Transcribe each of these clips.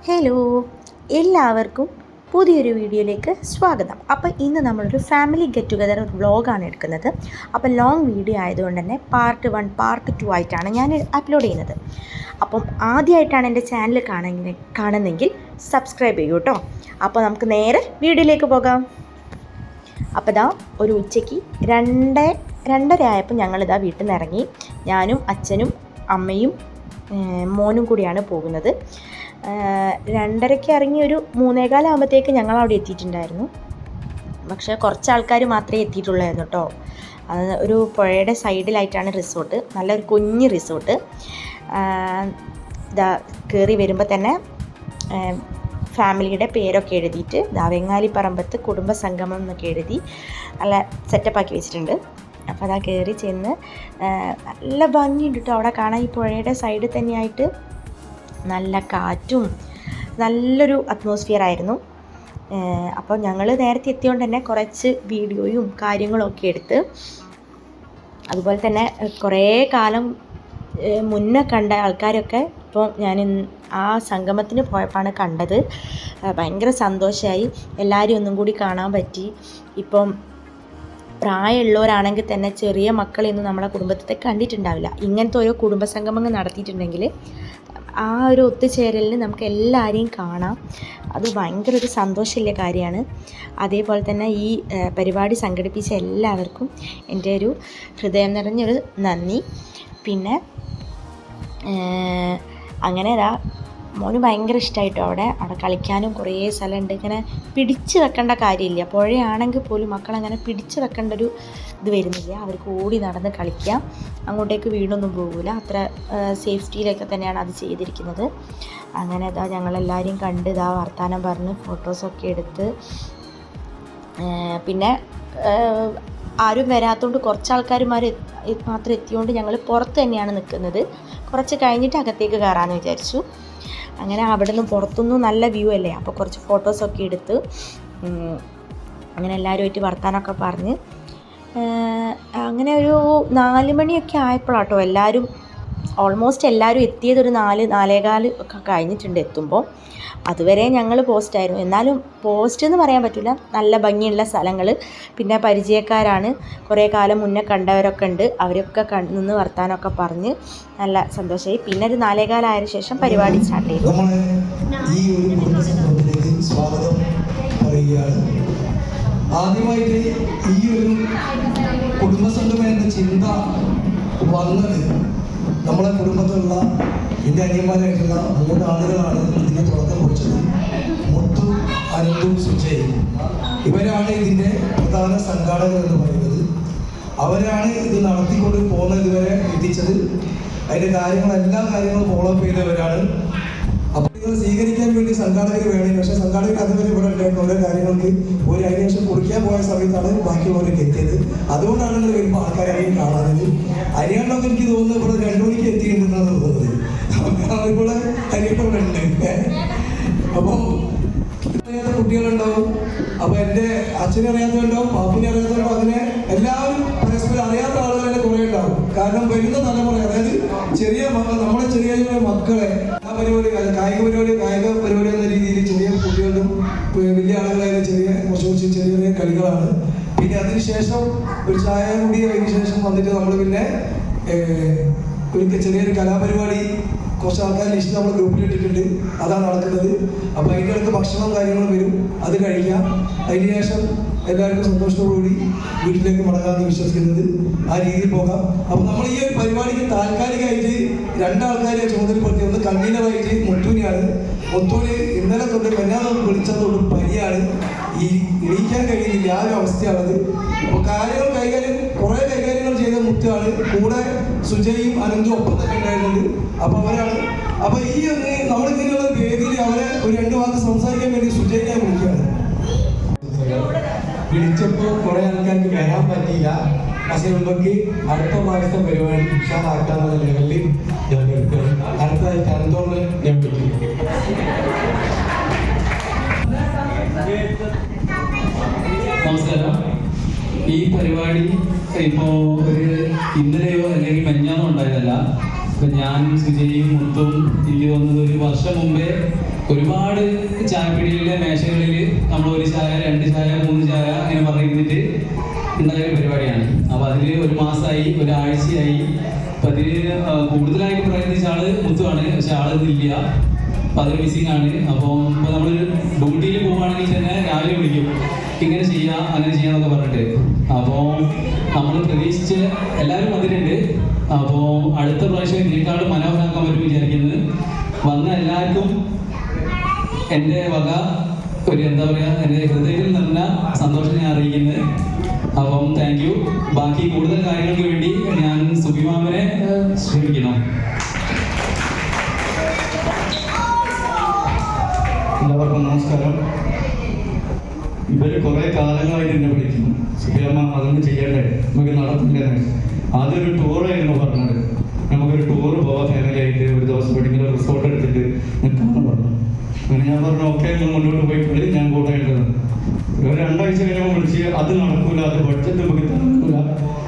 Hello, എല്ലാവർക്കും പുതിയൊരു വീഡിയോയിലേക്ക് സ്വാഗതം. അപ്പോൾ ഇന്ന് നമ്മളൊരു ഫാമിലി ഗെറ്റ് ടുഗദർ വ്ളോഗാണ് എടുക്കുന്നത്. അപ്പോൾ ലോങ് വീഡിയോ ആയതുകൊണ്ട് തന്നെ പാർട്ട് 1 പാർട്ട് 2 ആയിട്ടാണ് ഞാൻ അപ്ലോഡ് ചെയ്യുന്നത്. അപ്പം ആദ്യമായിട്ടാണ് എൻ്റെ ചാനൽ കാണുന്നെങ്കിൽ സബ്സ്ക്രൈബ് ചെയ്യൂ കേട്ടോ. അപ്പോൾ നമുക്ക് നേരെ വീഡിയോയിലേക്ക് പോകാം. അപ്പോൾ ഇതാ ഒരു ഉച്ചയ്ക്ക് 2:30 ആയപ്പോൾ ഞങ്ങളിതാ വീട്ടിൽ നിന്ന് ഇറങ്ങി. ഞാനും അച്ഛനും അമ്മയും മോനും കൂടിയാണ് പോകുന്നത്. 2:30 ഇറങ്ങി ഒരു 3:15 ആകുമ്പോഴത്തേക്ക് ഞങ്ങൾ അവിടെ എത്തിയിട്ടുണ്ടായിരുന്നു. പക്ഷേ കുറച്ച് ആൾക്കാർ മാത്രമേ എത്തിയിട്ടുള്ളായിരുന്നു കേട്ടോ. അത് ഒരു പുഴയുടെ സൈഡിലായിട്ടാണ് റിസോർട്ട്, നല്ലൊരു കുഞ്ഞ് റിസോർട്ട്. ഇതാ കയറി വരുമ്പോൾ തന്നെ ഫാമിലിയുടെ പേരൊക്കെ എഴുതിയിട്ട് വെങ്ങാലിപ്പറമ്പത്ത് കുടുംബ സംഗമം എന്നൊക്കെ എഴുതി നല്ല സെറ്റപ്പാക്കി വെച്ചിട്ടുണ്ട്. അപ്പോൾ അതാ കയറി ചെന്ന് നല്ല ഭംഗിയുണ്ട് കേട്ടോ അവിടെ കാണാൻ. ഈ പുഴയുടെ സൈഡിൽ തന്നെയായിട്ട് നല്ല കാറ്റും നല്ലൊരു അറ്റ്മോസ്ഫിയർ ആയിരുന്നു. അപ്പോൾ ഞങ്ങൾ നേരത്തെ എത്തിയോണ്ട് തന്നെ കുറച്ച് വീഡിയോയും കാര്യങ്ങളൊക്കെ എടുത്ത്, അതുപോലെ തന്നെ കുറേ കാലം മുന്നേ കണ്ട ആൾക്കാരൊക്കെ ഇപ്പോൾ ഞാൻ ആ സംഗമത്തിന് പോയപ്പോഴാണ് കണ്ടത്. ഭയങ്കര സന്തോഷമായി, എല്ലാവരും ഒന്നും കൂടി കാണാൻ പറ്റി. ഇപ്പം പ്രായമുള്ളവരാണെങ്കിൽ തന്നെ ചെറിയ മക്കളെയൊന്നും നമ്മളെ കുടുംബത്തെ കണ്ടിട്ടുണ്ടാവില്ല. ഇങ്ങനത്തെ ഓരോ കുടുംബ സംഗമങ്ങൾ നടത്തിയിട്ടുണ്ടെങ്കിൽ ആ ഒരു ഒത്തുചേരലിന് നമുക്ക് എല്ലാവരെയും കാണാം. അത് ഭയങ്കര ഒരു സന്തോഷമുള്ള കാര്യമാണ്. അതേപോലെ തന്നെ ഈ പരിപാടി സംഘടിപ്പിച്ച എല്ലാവർക്കും എൻ്റെ ഒരു ഹൃദയം നിറഞ്ഞൊരു നന്ദി. പിന്നെ അങ്ങനെ മോന് ഭയങ്കര ഇഷ്ടമായിട്ടോ. അവിടെ കളിക്കാനും കുറേ സ്ഥലമുണ്ട്. ഇങ്ങനെ പിടിച്ച് വെക്കേണ്ട കാര്യമില്ല. പുഴയാണെങ്കിൽ പോലും മക്കളങ്ങനെ പിടിച്ച് വെക്കേണ്ട ഒരു ഇത് വരുന്നില്ല. അവർക്ക് ഓടി നടന്ന് കളിക്കാം, അങ്ങോട്ടേക്ക് വീണൊന്നും പോകില്ല. അത്ര സേഫ്റ്റിയിലൊക്കെ തന്നെയാണ് അത് ചെയ്തിരിക്കുന്നത്. അങ്ങനെ ഞങ്ങളെല്ലാവരെയും കണ്ട് വർത്താനം പറഞ്ഞ് ഫോട്ടോസൊക്കെ എടുത്ത്, പിന്നെ ആരും വരാത്തതുകൊണ്ട് കുറച്ച് ആൾക്കാരുമാർ മാത്രം എത്തിയോണ്ട് ഞങ്ങൾ പുറത്ത് തന്നെയാണ് നിൽക്കുന്നത്. കുറച്ച് കഴിഞ്ഞിട്ട് അകത്തേക്ക് കയറാമെന്ന് വിചാരിച്ചു. അങ്ങനെ അവിടെ നിന്ന് പുറത്തുനിന്നും നല്ല വ്യൂ അല്ലേ. അപ്പോൾ കുറച്ച് ഫോട്ടോസൊക്കെ എടുത്ത് അങ്ങനെ എല്ലാവരുമായിട്ട് വർത്താനമൊക്കെ പറഞ്ഞ് അങ്ങനെ ഒരു 4 മണിയൊക്കെ ആയപ്പോഴാട്ടോ എല്ലാവരും ഓൾമോസ്റ്റ് എല്ലാവരും എത്തിയത്. ഒരു 4-4:15 ഒക്കെ കഴിഞ്ഞിട്ടുണ്ട് എത്തുമ്പോൾ. അതുവരെ ഞങ്ങൾ പോസ്റ്റായിരുന്നു. എന്നാലും പോസ്റ്റ് എന്ന് പറയാൻ പറ്റില്ല, നല്ല ഭംഗിയുള്ള സ്ഥലങ്ങൾ, പിന്നെ പരിചയക്കാരാണ്, കുറേ കാലം മുന്നേ കണ്ടവരൊക്കെ ഉണ്ട്. അവരൊക്കെ നിന്ന് വർത്താനമൊക്കെ പറഞ്ഞ് നല്ല സന്തോഷമായി. പിന്നെ ഒരു 4:15 ആയതിനു ശേഷം പരിപാടി സ്റ്റാർട്ട് ചെയ്തു. ആദ്യമായിട്ട് ഈ ഒരു കുടുംബസംഗമം എന്ന ചിന്ത വന്നത് നമ്മളെ കുടുംബത്തിലുള്ള എൻ്റെ അനിയന്മാരായിട്ടുള്ള 3 ആളുകളാണ് ഇതിന് തുടക്കം കുറിച്ചത്. മുത്തു, അനന്തു, സുജയ്, ഇവരാണ് ഇതിൻ്റെ പ്രധാന സംഘാടകർ എന്ന് പറയുന്നത്. അവരാണ് ഇത് നടത്തിക്കൊണ്ട് പോകുന്നത്, ഇതുവരെ എത്തിച്ചത്. അതിൻ്റെ എല്ലാ കാര്യങ്ങളും ഫോളോ അപ്പ് ചെയ്തവരാണ്. അപ്പോൾ ഇത് സ്വീകരിക്കാൻ വേണ്ടി സംഘാടകർ വേണം. പക്ഷേ സംഘാടകർ അതുവരെ ഇവിടെ ഉണ്ടായിരുന്ന ഓരോ കാര്യങ്ങൾക്ക് ഒരു അതിനുശേഷം കുറിക്കാൻ പോയ സമയത്താണ് ബാക്കിയുള്ളവർക്ക് എത്തിയത്. അതുകൊണ്ടാണ് ഇത് വരുമ്പോൾ ആൾക്കാരെയും കാണാറുണ്ട്. അരിയാണ്ടൊക്കെ എനിക്ക് തോന്നുന്നത് ഇവിടെ 2 മണിക്ക് എത്തിയിട്ടുണ്ടെന്നാണ് തോന്നുന്നത്. ഇവിടെ അരിയട്ടവിടെ ഉണ്ട്. അപ്പോൾ അറിയാത്ത കുട്ടികളുണ്ടാവും, അപ്പോൾ എൻ്റെ അച്ഛനെ അറിയാത്തവരുണ്ടാവും, പാപ്പിനെ അറിയാത്തവരുണ്ടാവും. അങ്ങനെ എല്ലാവരും പരസ്പരം അറിയാത്ത ആളുകൾ തന്നെ കുറേ ഉണ്ടാവും. കാരണം വരുന്ന തലമുറ, അതായത് ചെറിയ മക്കൾ, നമ്മുടെ ചെറിയ മക്കളെ കായിക പരിപാടി എന്ന രീതിയിൽ ചെറിയ കുട്ടികളും വലിയ ആളുകളായാലും കുറച്ച് ചെറിയ കളികളാണ്. പിന്നെ അതിനുശേഷം ഒരു ചായ കൂടി അതിന് ശേഷം വന്നിട്ട് നമ്മൾ പിന്നെ ഒരു ചെറിയൊരു കലാപരിപാടി കുറച്ച് ആൾക്കാരുടെ ലിസ്റ്റ് നമ്മൾ ഗ്രൂപ്പിലിട്ടിട്ടുണ്ട്. അതാണ് നടക്കുന്നത്. അപ്പോൾ അതിൻ്റെ അടുത്ത് ഭക്ഷണവും കാര്യങ്ങളും വരും, അത് കഴിക്കാം. അതിന് ശേഷം എല്ലാവർക്കും സന്തോഷത്തോടുകൂടി വീട്ടിലേക്ക് മടങ്ങാമെന്ന് വിശ്വസിക്കുന്നത്. ആ രീതിയിൽ പോകാം. അപ്പോൾ നമ്മൾ ഈ ഒരു പരിപാടിക്ക് താൽക്കാലികമായിട്ട് 2 ആൾക്കാരെ ചുമതലപ്പെടുത്തി. ഒന്ന് കൺവീനറായിട്ട് മുത്തൂനെയാണ്. മുത്തൂന് ഇന്നലെ തൊട്ട് കന്യാകുമാരി വിളിച്ചതുകൊണ്ട് പനിയാണ്, ഈ എണീക്കാൻ കഴിയുന്നില്ല. ആ ഒരു അവസ്ഥയാണത്. അപ്പോൾ കുറേ കൈകാര്യങ്ങൾ ചെയ്ത മുത്താണ്. കൂടെ സുജയും അനന്തും ഒപ്പം തന്നെ ഉണ്ടായിരുന്നുണ്ട്. അപ്പോൾ അവരാണ്. അപ്പോൾ ഈ നമ്മളിങ്ങനെയുള്ള വേദിയിൽ അവരെ ഒരു 2 വാക്ക് സംസാരിക്കാൻ വേണ്ടി സുജയിനെ വിളിക്കുകയാണ്. വിളിച്ചപ്പോൾ കുറേ ആൾക്കാർക്ക് വരാൻ പറ്റിയില്ല. പക്ഷെ നമുക്ക് അടുത്ത മാസത്തെ പരിപാടി ഉഷാറാക്കാന്നുള്ള ലെവലിൽ ഞാൻ എടുക്കണം. അടുത്തതായിട്ട് അനന്തോന്ന് ഞാൻ പറ്റി. നമസ്കാരം. ഈ പരിപാടി ഇപ്പോൾ ഒരു ഇന്നലെയോ അല്ലെങ്കിൽ മെഞ്ഞാന്നോ ഉണ്ടായതല്ല. ഇപ്പം ഞാനും സുജയും മുത്തും ಇಲ್ಲಿ വന്നത് ഒരു വർഷം മുമ്പേ ഒരുപാട് ചായപ്പീടികളിലെ മേശകളിൽ നമ്മൾ 1 ചായ 2 ചായ 3 ചായ അങ്ങനെ പറഞ്ഞിരുന്നിട്ട് ഉണ്ടായ ഒരു പരിപാടിയാണ്. അപ്പോൾ അതിൽ 1 മാസമായി, ഒരാഴ്ചയായി. അപ്പം അതിന് കൂടുതലായിട്ട് പ്രയത്നിച്ച ആള് മുത്തുവാണ്, പക്ഷെ ആളൊന്നുമില്ല. അപ്പം അതിൽ മിസ്സിംഗ് ആണ്. അപ്പോൾ ഇപ്പോൾ നമ്മൾ ഡ്യൂട്ടിയിൽ പോവുകയാണെങ്കിൽ തന്നെ രാവിലെ വിളിക്കും, ഇങ്ങനെ ചെയ്യാം അങ്ങനെ ചെയ്യാന്നൊക്കെ പറഞ്ഞിട്ട്. അപ്പോൾ നമ്മൾ പ്രതീക്ഷിച്ച് എല്ലാവരും വന്നിട്ടുണ്ട്. അപ്പോൾ അടുത്ത പ്രാവശ്യം ഇതിനേക്കാളും മനോഹരമാക്കാൻ പറ്റും വിചാരിക്കുന്നത്. വന്ന എല്ലാവർക്കും എൻ്റെ വക ഒരു എന്താ പറയുക, എൻ്റെ ഹൃദയത്തിൽ നിറഞ്ഞ സന്തോഷം ഞാൻ അറിയിക്കുന്നത്. അപ്പം താങ്ക് യു. ബാക്കി കൂടുതൽ കാര്യങ്ങൾക്ക് വേണ്ടി ഞാൻ സുബിമാമനെ ശ്രമിക്കണം. എല്ലാവർക്കും നമസ്കാരം. ഇവർ കുറേ കാലങ്ങളായിട്ട് എന്നെ വിളിക്കുന്നു, സുബിയമ്മ അതൊന്നും ചെയ്യണ്ടേ, നമുക്ക് നടത്തില്ലെന്ന്. ആദ്യം ഒരു ടൂറായിരുന്നു പറഞ്ഞത്, നമുക്കൊരു ടൂർ പോവാം ഫാമിലി ആയിട്ട്, ഒരു ദിവസം പഠിക്കുന്ന റിസോർട്ട് എടുത്തിട്ട് നിൽക്കാമെന്ന് പറഞ്ഞു. അങ്ങനെ ഞാൻ പറഞ്ഞു ഓക്കെ, നിങ്ങൾ മുന്നോട്ട് പോയിക്കൊണ്ട് ഞാൻ കൂടെ ഉള്ളത്. ഒരു 2 ആഴ്ച കഴിയുമ്പോൾ വിളിച്ച് അത് നടക്കൂല, അത് ബഡ്ജറ്റ് നമുക്ക് നടക്കൂല,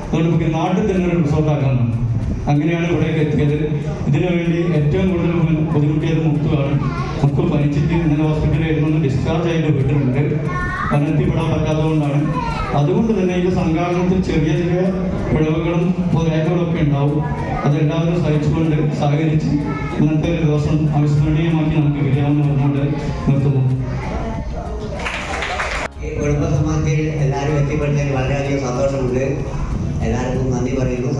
അതുകൊണ്ട് നമുക്ക് നാട്ടിൽ തന്നെ ഒരു റിസോർട്ടാക്കാൻ. അങ്ങനെയാണ് ഇവിടേക്ക് എത്തിയത്. ഇതിനു വേണ്ടി ഏറ്റവും കൂടുതൽ ബുദ്ധിമുട്ടിയത് മുത്തുവാണ്. മുത്ത് പനിച്ചിട്ട് ഇന്നലെ ഹോസ്പിറ്റലിൽ നിന്ന് ഡിസ്ചാർജ് ആയിട്ട് വീട്ടിലുണ്ട്. പനത്തിപ്പെടാൻ പറ്റാത്തതുകൊണ്ടാണ്. അതുകൊണ്ട് തന്നെ ഈ സംഘാടനത്തിൽ ചെറിയ ചെറിയ പിഴവുകളും പോരായ്മകളൊക്കെ ഉണ്ടാവും. അതെല്ലാവരും സഹിച്ചുകൊണ്ട് സഹകരിച്ച് ഇന്നത്തെ ഒരു ദിവസം അവിസ്മരണീയമാക്കി നമുക്ക് വിജയമെന്ന് പറഞ്ഞുകൊണ്ട് നിർത്തുന്നു. ഈ കുടുംബസമാജത്തിൽ എല്ലാവരും എത്തിപ്പെടുന്നതിൽ വളരെയധികം സന്തോഷമുണ്ട്. എല്ലാവർക്കും നന്ദി പറയുന്നു.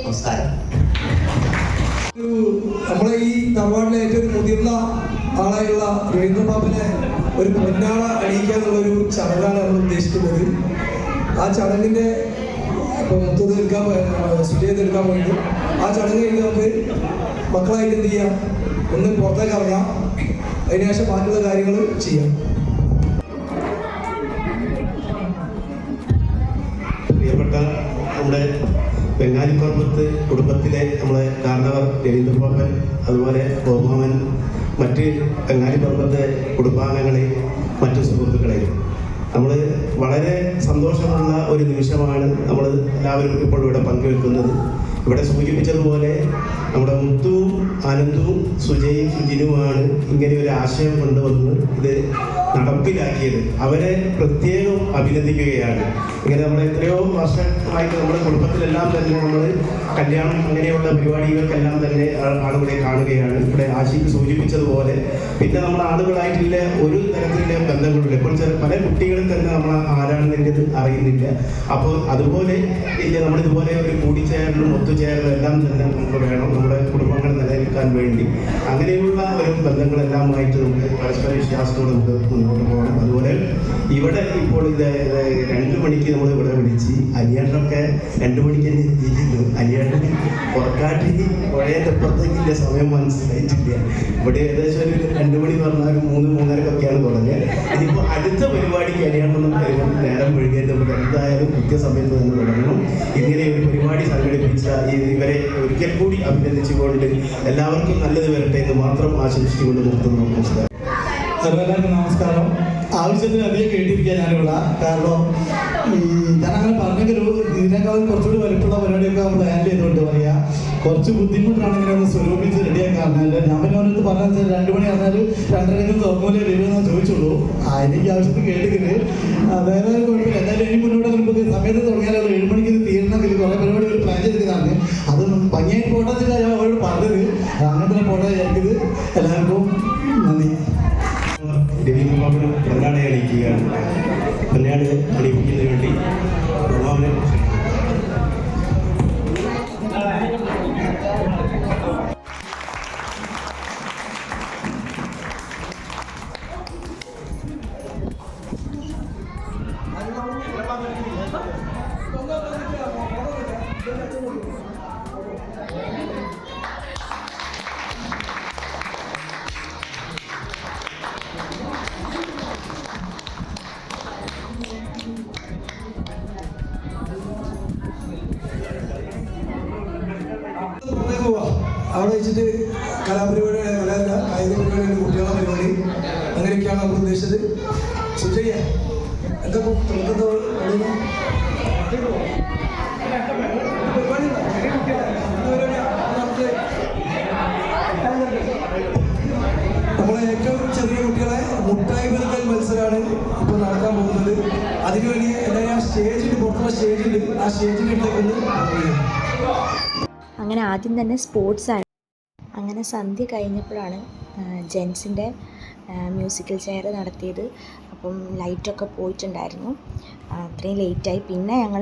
നമസ്കാരം. നമ്മളെ ഈ തറവാടിലെ ഏറ്റവും മുതിർന്ന ആളായുള്ള രവീന്ദ്രബാബുവിനെ ഒരു പൊന്നാട അണിയിക്കുക എന്നുള്ളൊരു ചടങ്ങാണ് നമ്മൾ ഉദ്ദേശിക്കുന്നത്. ആ ചടങ്ങിൻ്റെ ഇപ്പോൾ മൊത്തത്തിൽ എടുക്കാൻ സുജയത് എടുക്കാൻ വേണ്ടി ആ ചടങ്ങ് കഴിഞ്ഞ് നമുക്ക് മക്കളായിട്ട് എന്ത് ചെയ്യാം, ഒന്ന് പുറത്തേക്ക് ഇറങ്ങാം, അതിനുശേഷം ബാക്കിയുള്ള കാര്യങ്ങൾ ചെയ്യാം. പ്രിയപ്പെട്ട നമ്മുടെ ബംഗാലിപ്പുറത്ത് കുടുംബത്തിലെ നമ്മളെ കാരണവർ രവീന്ദ്രബാബൻ, അതുപോലെ ഓമാമൻ, മറ്റ് ബംഗാലിപ്പുറത്തെ കുടുംബാംഗങ്ങളെ, മറ്റു സുഹൃത്തുക്കളെ, നമ്മൾ വളരെ സന്തോഷമുള്ള ഒരു നിമിഷമാണ് നമ്മൾ എല്ലാവരും ഇപ്പോൾ ഇവിടെ പങ്കുവെക്കുന്നത്. ഇവിടെ സൂചിപ്പിച്ചതുപോലെ നമ്മുടെ മുത്തുവും ആനന്ദവും സുജയും സുജിനുമാണ് ഇങ്ങനെ ഒരു ആശയം കൊണ്ടുവന്ന് ഇത് നടപ്പിലാക്കിയത്. അവരെ പ്രത്യേകം അഭിനന്ദിക്കുകയാണ്. ഇങ്ങനെ നമ്മൾ എത്രയോ വർഷമായിട്ട് നമ്മുടെ കുടുംബത്തിലെല്ലാം തന്നെ നമ്മൾ കല്യാണം അങ്ങനെയുള്ള പരിപാടികൾക്കെല്ലാം തന്നെ ആളുകളെ കാണുകയാണ്. ഇവിടെ ആശിക്ക് സൂചിപ്പിച്ചതുപോലെ പിന്നെ നമ്മുടെ ആളുകളായിട്ടുള്ള ഒരു തരത്തിലുള്ള ബന്ധങ്ങളില്ല. ഇപ്പോൾ പല കുട്ടികളും തന്നെ നമ്മൾ ആരാണെന്നുള്ളത് അറിയുന്നില്ല. അപ്പോൾ അതുപോലെ ഇല്ല, നമ്മളിതുപോലെ ഒരു കൂടിച്ചേരലും ഒത്തുചേരലും എല്ലാം തന്നെ നമുക്ക് വേണം നമ്മുടെ കുടുംബങ്ങൾ നിലനിൽക്കാൻ വേണ്ടി. അങ്ങനെയുള്ള ഒരു ബന്ധങ്ങളെല്ലാമായിട്ട് നമുക്ക് പരസ്പര വിശ്വാസത്തോടെ നമുക്ക് മുന്നോട്ട് പോകണം. അതുപോലെ ഇവിടെ ഇപ്പോൾ ഇത് 2 മണിക്ക് നമ്മൾ ഇവിടെ വിളിച്ച് അനിയേട്ടനൊക്കെ 2 മണിക്ക് തന്നെ എത്തിയിരുന്നു. അനിയേട്ടൻ പുറക്കാട്ടി പുഴയുടെ അപ്പുറത്തേക്കില്ല, സമയം മനസ്സിലായിട്ടില്ല. ഇവിടെ ഏകദേശം ഒരു 2 മണി പറഞ്ഞാൽ 3-3:30 തുടങ്ങിയത്. ഇനിയിപ്പോൾ അടുത്ത പരിപാടിക്ക് അനിയേട്ടനൊന്നും കഴിയുമ്പോൾ നേരം വൈകിയത് നമുക്ക് എന്തായാലും കൃത്യസമയത്ത് തന്നെ തുടങ്ങണം. ഇങ്ങനെ ഒരു പരിപാടി സംഘടിപ്പിച്ച ഇവരെ ഒരിക്കൽ കൂടി അഭിനന്ദിച്ചുകൊണ്ട് എല്ലാവർക്കും നല്ലത് വരട്ടെ എന്ന് മാത്രം ആശംസിച്ചുകൊണ്ട് നിർത്തുന്നു. നമസ്കാരം. എല്ലാവർക്കും നമസ്കാരം. ആവശ്യത്തിന് അധികം കേട്ടിരിക്കാൻ ഞാനിവിടെ. കാരണം ഞാനങ്ങനെ പറഞ്ഞെങ്കിലും ഇതിനേക്കാളും കുറച്ചുകൂടി വലിപ്പമുള്ള പരിപാടിയൊക്കെ നമ്മൾ ഹാൻഡിൽ ചെയ്തുകൊണ്ട് പറയാം. കുറച്ച് ബുദ്ധിമുട്ടാണ് ഇങ്ങനെ ഒന്ന് സ്വരൂപിച്ച് റെഡിയാക്കാൻ. ഞാൻ പിന്നെ ഓരോരുത്ത് പറഞ്ഞാൽ 2 മണി പറഞ്ഞാൽ 2:30 തുറന്നൂലേ വരുമെന്ന് ചോദിച്ചുള്ളൂ. എനിക്ക് ആവശ്യത്തിന് കേട്ടിരിക്കുന്നത് വേറെ കുഴപ്പമില്ല. എന്തായാലും ഇനി മുന്നോട്ട് നമുക്ക് സമയത്ത് തുടങ്ങിയാൽ 7 മണിക്ക് ഇത് തീരണമെങ്കിൽ കുറേ പരിപാടികൾ പ്ലാൻ ചെയ്തിരിക്കുന്നതാണ്. അത് ഭംഗിയായിട്ട് പോട്ടെ വെച്ചിട്ടാണ് ഞാൻ അവരോട് പറഞ്ഞത്. അങ്ങനെ തന്നെ പോട്ടെ വിചാരിക്കുന്നത്. എല്ലാവർക്കും നന്ദി. രവീന്ദ്രബാബുന് പൊന്നാട അണിയിക്കുകയാണ്. പൊന്നാട അണിയിക്കുന്നതിന് വേണ്ടി ഓമാമനെ അവിടെ വെച്ചിട്ട് കലാപരിപാടി, കായിക പരിപാടികൾ, കുട്ടികളുടെ പരിപാടി, അങ്ങനെയൊക്കെയാണ് നമ്മൾ ഉദ്ദേശിച്ചത്. സുജയ്യ എന്താ നമ്മളെ ഏറ്റവും എല്ലാവരും ആ സ്റ്റേജിൻ്റെ പുറത്തുള്ള സ്റ്റേജിൽ ആ സ്റ്റേജിൻ്റെ അടുത്തേക്കൊന്ന് അങ്ങനെ ആദ്യം തന്നെ സ്പോർട്സ് ആയിരുന്നു. അങ്ങനെ സന്ധ്യ കഴിഞ്ഞപ്പോഴാണ് ജെൻസിൻ്റെ മ്യൂസിക്കൽ ചെയർ നടത്തിയത്. അപ്പം ലൈറ്റൊക്കെ പോയിട്ടുണ്ടായിരുന്നു, അത്രയും ലേറ്റായി. പിന്നെ ഞങ്ങൾ